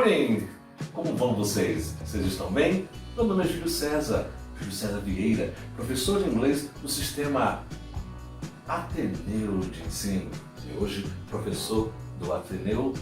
morning! Como vão vocês? Vocês estão bem? Meu nome é Júlio César Vieira, professor de inglês do Sistema Ateneu de Ensino. E hoje, professor do Ateneu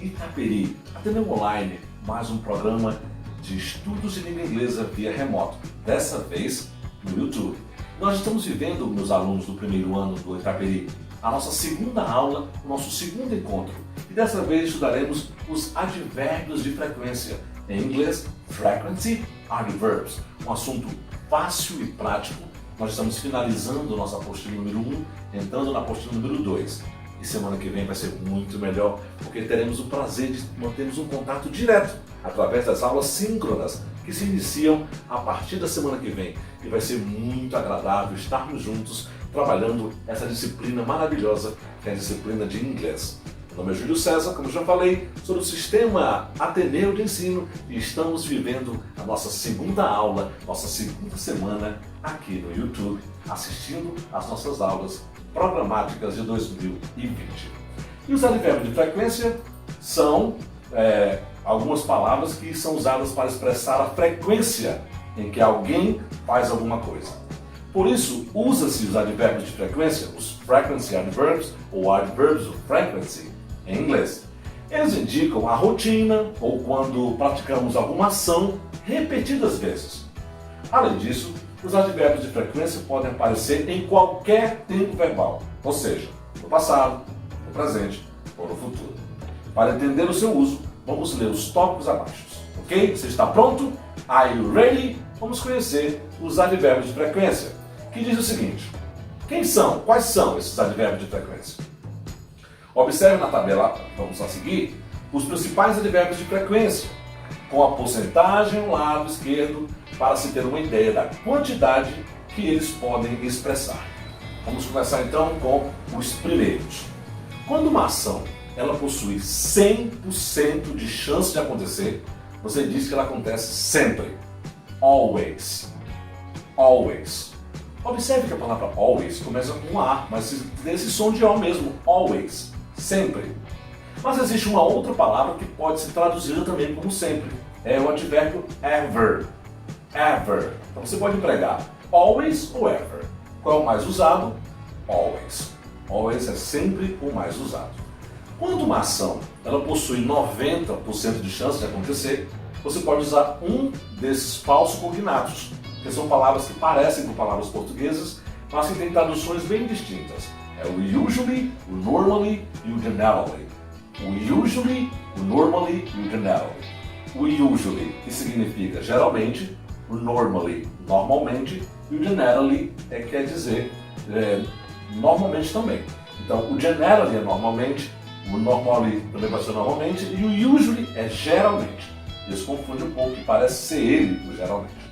Itaperi, Ateneu Online, mais um programa de estudos de língua inglesa via remoto, dessa vez no YouTube. Nós estamos vivendo, meus alunos do primeiro ano do Itaperi, a nossa segunda aula, o nosso segundo encontro. E dessa vez estudaremos os advérbios de frequência. Em inglês, frequency adverbs. Um assunto fácil e prático. Nós estamos finalizando nossa apostila número 1, entrando na apostila número 2. E semana que vem vai ser muito melhor, porque teremos o prazer de mantermos um contato direto através das aulas síncronas que se iniciam a partir da semana que vem. E vai ser muito agradável estarmos juntos trabalhando essa disciplina maravilhosa que é a disciplina de inglês. Meu nome é Júlio César, como já falei, sou do Sistema Ateneu de Ensino e estamos vivendo a nossa segunda aula, nossa segunda semana aqui no YouTube, assistindo às nossas aulas programáticas de 2020. E os advérbios de frequência são algumas palavras que são usadas para expressar a frequência em que alguém faz alguma coisa. Por isso, usa-se os advérbios de frequência, os frequency adverbs ou adverbs of frequency em inglês. Eles indicam a rotina ou quando praticamos alguma ação repetidas vezes. Além disso, os advérbios de frequência podem aparecer em qualquer tempo verbal, ou seja, no passado, no presente ou no futuro. Para entender o seu uso, vamos ler os tópicos abaixo, ok? Você está pronto? Are you ready? Vamos conhecer os advérbios de frequência, que diz o seguinte: quais são esses advérbios de frequência? Observe na tabela que vamos a seguir os principais advérbios de frequência, com a porcentagem ao lado esquerdo, para se ter uma ideia da quantidade que eles podem expressar. Vamos começar então com os primeiros. Quando uma ação ela possui 100% de chance de acontecer, você diz que ela acontece sempre. Always. Always. Observe que a palavra always começa com A, mas tem esse som de O mesmo. Always. Sempre. Mas existe uma outra palavra que pode ser traduzida também como sempre. É o advérbio ever. Ever. Então você pode empregar always ou ever. Qual é o mais usado? Always. Always é sempre o mais usado. Quando uma ação ela possui 90% de chance de acontecer, você pode usar um desses falsos cognatos, que são palavras que parecem com palavras portuguesas, mas que têm traduções bem distintas. É o usually, o normally e o generally. O usually, o normally e o generally. O usually, que significa geralmente, o normally, normalmente, e o generally quer dizer normalmente também. Então, o generally é normalmente, o normally também vai ser normalmente, e o usually é geralmente. Isso confunde um pouco, que parece ser ele, o geralmente.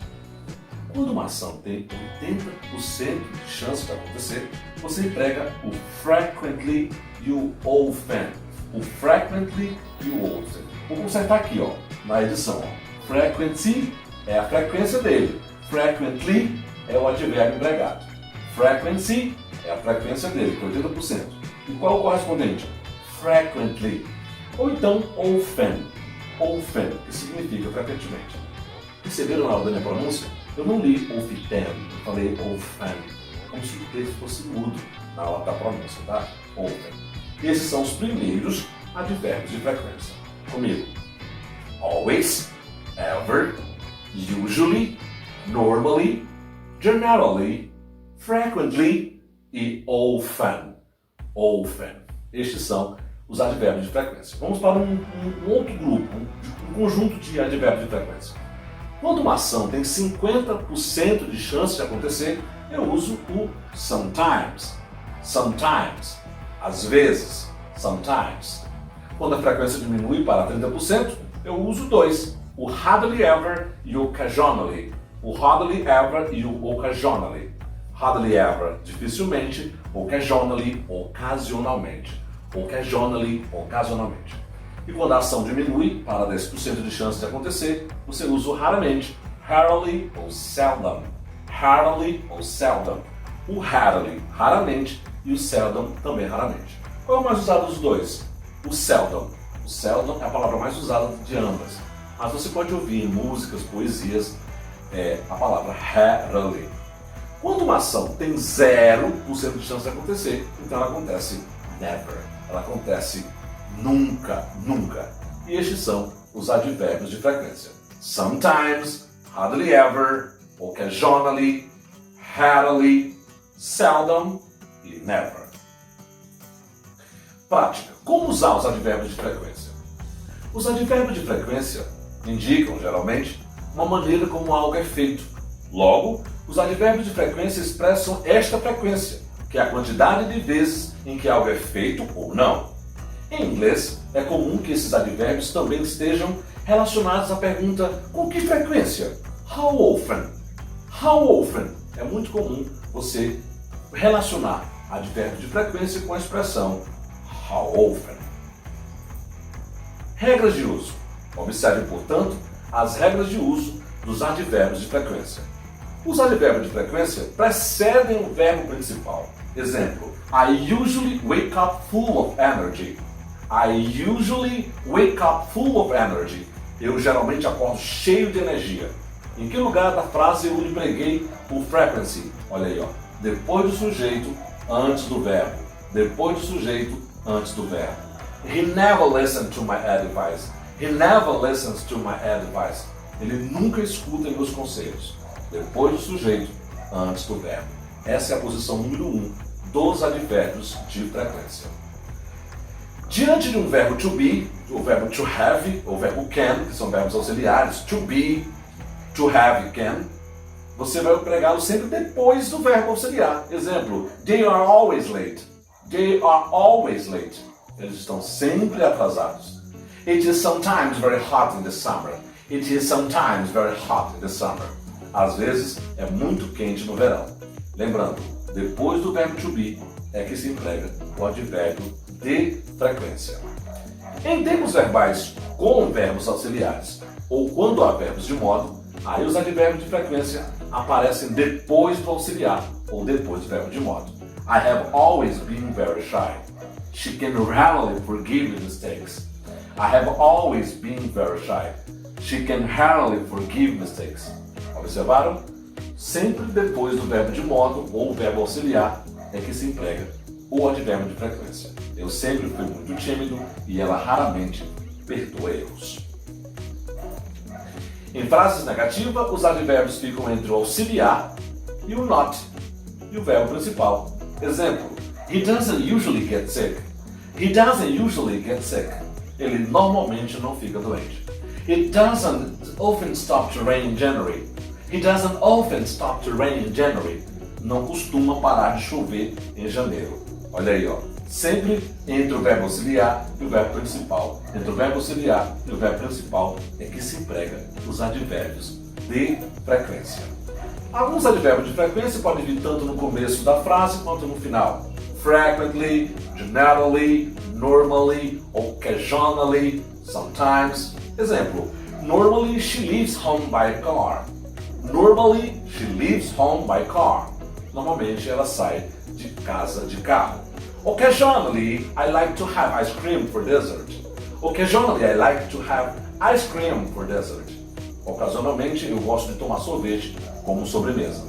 Quando uma ação tem 80% de chance de acontecer, você emprega o frequently e o often. O frequently e o often. Vou consertar aqui, na edição. Frequency é a frequência dele. Frequently é o advérbio empregado. Frequency é a frequência dele, que é 80%. E qual é o correspondente? Frequently. Ou então often. Often, que significa frequentemente. Perceberam na hora da minha pronúncia? Eu não li often, eu falei often, como se o texto fosse mudo na hora da pronúncia, tá? Often. Esses são os primeiros advérbios de frequência. Comigo. Always, ever, usually, normally, generally, frequently e often. Often. Estes são os advérbios de frequência. Vamos para um outro grupo, um conjunto de advérbios de frequência. Quando uma ação tem 50% de chance de acontecer, eu uso o sometimes. Sometimes. Às vezes. Sometimes. Quando a frequência diminui para 30%, eu uso dois. O hardly ever e o occasionally. O hardly ever e o occasionally. Hardly ever, dificilmente. Occasionally, ocasionalmente. Occasionally, ocasionalmente. E quando a ação diminui para 10% de chance de acontecer, você usa o raramente, rarely ou seldom. Rarely ou seldom. O rarely, raramente, e o seldom, também raramente. Qual é o mais usado dos dois? O seldom. Seldom é a palavra mais usada de ambas, mas você pode ouvir em músicas, poesias, a palavra rarely. Quando uma ação tem 0% de chance de acontecer, então ela acontece never. Ela acontece nunca, nunca. E estes são os advérbios de frequência. Sometimes, hardly ever, occasionally, rarely, seldom e never. Prática. Como usar os advérbios de frequência? Os advérbios de frequência indicam, geralmente, uma maneira como algo é feito. Logo, os advérbios de frequência expressam esta frequência, que é a quantidade de vezes em que algo é feito ou não. Em inglês, é comum que esses advérbios também estejam relacionados à pergunta com que frequência? How often? How often? É muito comum você relacionar advérbio de frequência com a expressão how often. Regras de uso. Observe, portanto, as regras de uso dos advérbios de frequência. Os advérbios de frequência precedem o verbo principal. Exemplo, I usually wake up full of energy. I usually wake up full of energy. Eu geralmente acordo cheio de energia. Em que lugar da frase eu empreguei o frequency? Olha aí, ó. Depois do sujeito, antes do verbo. Depois do sujeito, antes do verbo. He never listened to my advice. He never listens to my advice. Ele nunca escuta meus conselhos. Depois do sujeito, antes do verbo. Essa é a posição número 1 dos advérbios de frequência. Diante de um verbo to be, o verbo to have, ou o verbo can, que são verbos auxiliares, to be, to have, can, você vai empregá-lo sempre depois do verbo auxiliar. Exemplo, they are always late. They are always late. Eles estão sempre atrasados. It is sometimes very hot in the summer. It is sometimes very hot in the summer. Às vezes é muito quente no verão. Lembrando, depois do verbo to be é que se emprega o advérbio de frequência. Em tempos verbais com verbos auxiliares ou quando há verbos de modo, aí os advérbios de frequência aparecem depois do auxiliar ou depois do verbo de modo. I have always been very shy. She can rarely forgive mistakes. I have always been very shy. She can rarely forgive mistakes. Observaram? Sempre depois do verbo de modo ou verbo auxiliar é que se emprega o advérbio de frequência. Eu sempre fui muito tímido e ela raramente perdoa erros. Em frases negativas, os advérbios ficam entre o auxiliar e o not, e o verbo principal. Exemplo, he doesn't usually get sick. He doesn't usually get sick. Ele normalmente não fica doente. It doesn't often stop to rain in January. It doesn't often stop to rain in January. Não costuma parar de chover em janeiro. Olha aí, ó. Sempre entre o verbo auxiliar e o verbo principal. Entre o verbo auxiliar e o verbo principal é que se emprega os advérbios de frequência. Alguns advérbios de frequência podem vir tanto no começo da frase quanto no final. Frequently, generally, normally, occasionally, sometimes. Exemplo, normally she leaves home by car. Normally she leaves home by car. Normalmente ela sai de casa de carro. Occasionally I like to have ice cream for dessert. Occasionally I like to have ice cream for dessert. Ocasionalmente eu gosto de tomar sorvete como sobremesa.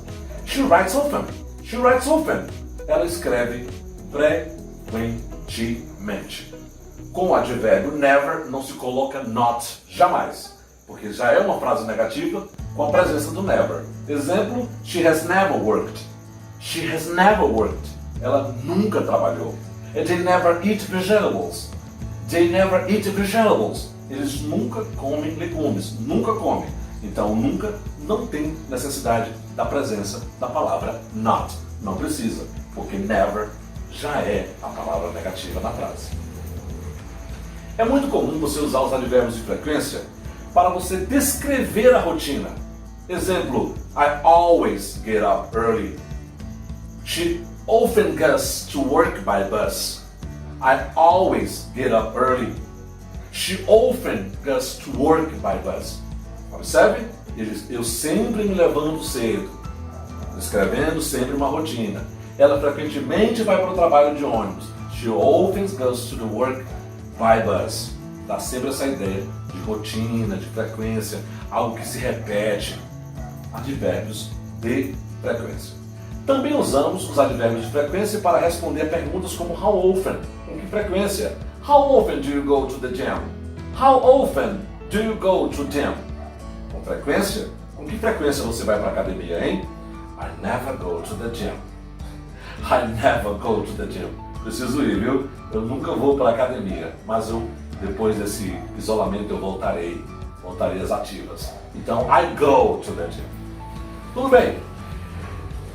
She writes often. She writes often. Ela escreve frequentemente. Com o advérbio never não se coloca not, jamais, porque já é uma frase negativa com a presença do never. Exemplo, she has never worked. She has never worked. Ela nunca trabalhou. And they never eat vegetables. They never eat vegetables. Eles nunca comem legumes, nunca comem. Então nunca não tem necessidade da presença da palavra not. Não precisa, porque never já é a palavra negativa na frase. É muito comum você usar os advérbios de frequência para você descrever a rotina. Exemplo, I always get up early. She often goes to work by bus. I always get up early. She often goes to work by bus. Observe? Eu sempre me levando cedo. Descrevendo sempre uma rotina. Ela frequentemente vai para o trabalho de ônibus. She often goes to the work by bus. dá sempre essa ideia de rotina, de frequência, algo que se repete. Advérbios de frequência. Também usamos os advérbios de frequência para responder a perguntas como how often, com que frequência? How often do you go to the gym? How often do you go to gym? Com frequência? Com que frequência você vai para a academia, hein? I never go to the gym. I never go to the gym. Preciso ir, viu? Eu nunca vou para a academia, mas depois desse isolamento eu voltarei às ativas. Então, I go to the gym. Tudo bem.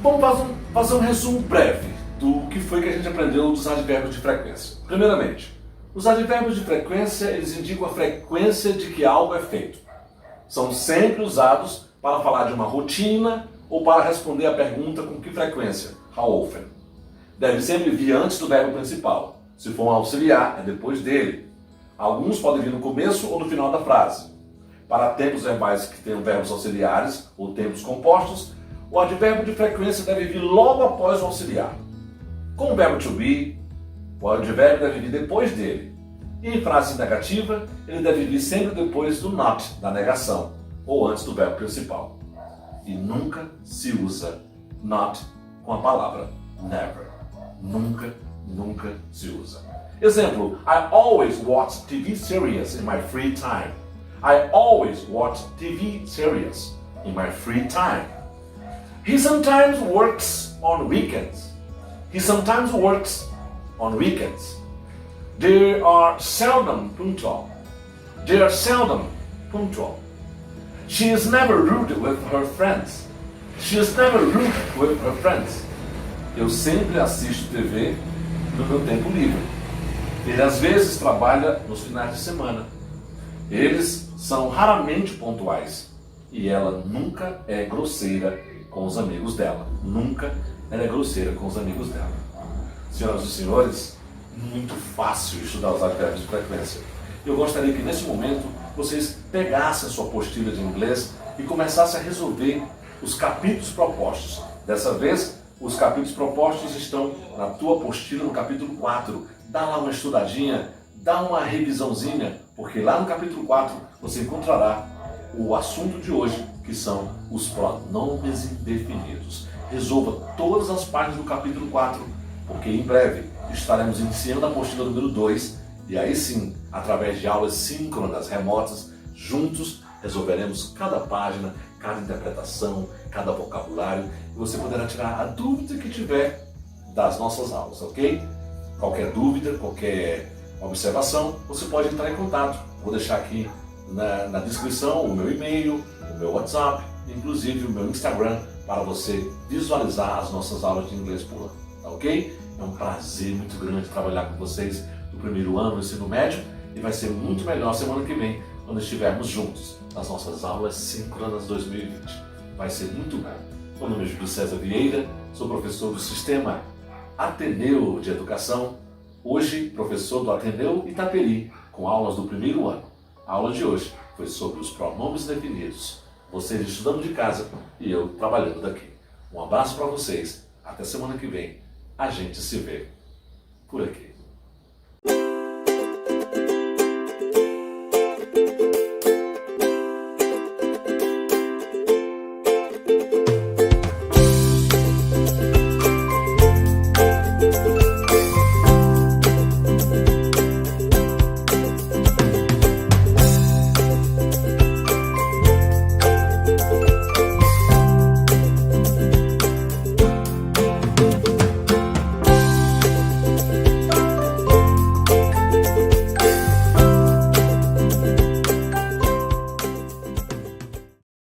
Vamos fazer um resumo breve do que foi que a gente aprendeu dos advérbios de frequência. Primeiramente, os advérbios de frequência, eles indicam a frequência de que algo é feito. São sempre usados para falar de uma rotina ou para responder a pergunta com que frequência, how often. Deve sempre vir antes do verbo principal. Se for um auxiliar, é depois dele. Alguns podem vir no começo ou no final da frase. Para tempos verbais que tenham verbos auxiliares ou tempos compostos, o advérbio de frequência deve vir logo após o auxiliar. Com o verbo to be, o advérbio deve vir depois dele. E em frase negativa, ele deve vir sempre depois do not, da negação, ou antes do verbo principal. E nunca se usa not com a palavra never. Nunca, nunca se usa. Exemplo, I always watch TV series in my free time. I always watch TV series in my free time. He sometimes works on weekends. He sometimes works on weekends. They are seldom punctual. They are seldom punctual. She is never rude with her friends. She is never rude with her friends. Eu sempre assisto TV no meu tempo livre. Ele às vezes trabalha nos finais de semana. Eles são raramente pontuais. E ela nunca é grosseira com os amigos dela. Nunca ela é grosseira com os amigos dela. Senhoras e senhores, muito fácil estudar os advérbios de frequência. Eu gostaria que nesse momento vocês pegassem a sua apostila de inglês e começassem a resolver os capítulos propostos. Dessa vez, os capítulos propostos estão na tua apostila no capítulo 4. Dá lá uma estudadinha, dá uma revisãozinha, porque lá no capítulo 4 você encontrará o assunto de hoje, que são os pronomes indefinidos. Resolva todas as páginas do capítulo 4, porque em breve estaremos iniciando a apostila número 2, e aí sim, através de aulas síncronas, remotas, juntos resolveremos cada página, cada interpretação, cada vocabulário, e você poderá tirar a dúvida que tiver das nossas aulas, ok? Qualquer dúvida, qualquer observação, você pode entrar em contato. Vou deixar aqui na descrição o meu e-mail, o meu WhatsApp, inclusive o meu Instagram, para você visualizar as nossas aulas de inglês por lá, tá ok? É um prazer muito grande trabalhar com vocês no primeiro ano do ensino médio, e vai ser muito melhor semana que vem, quando estivermos juntos nas nossas aulas síncronas 2020. Vai ser muito bom. Meu nome é Júlio César Vieira, sou professor do Sistema Ateneu de Educação, hoje professor do Ateneu Itaperi, com aulas do primeiro ano. A aula de hoje foi sobre os pronomes definidos. Vocês estudando de casa e eu trabalhando daqui. Um abraço para vocês. Até semana que vem. A gente se vê por aqui.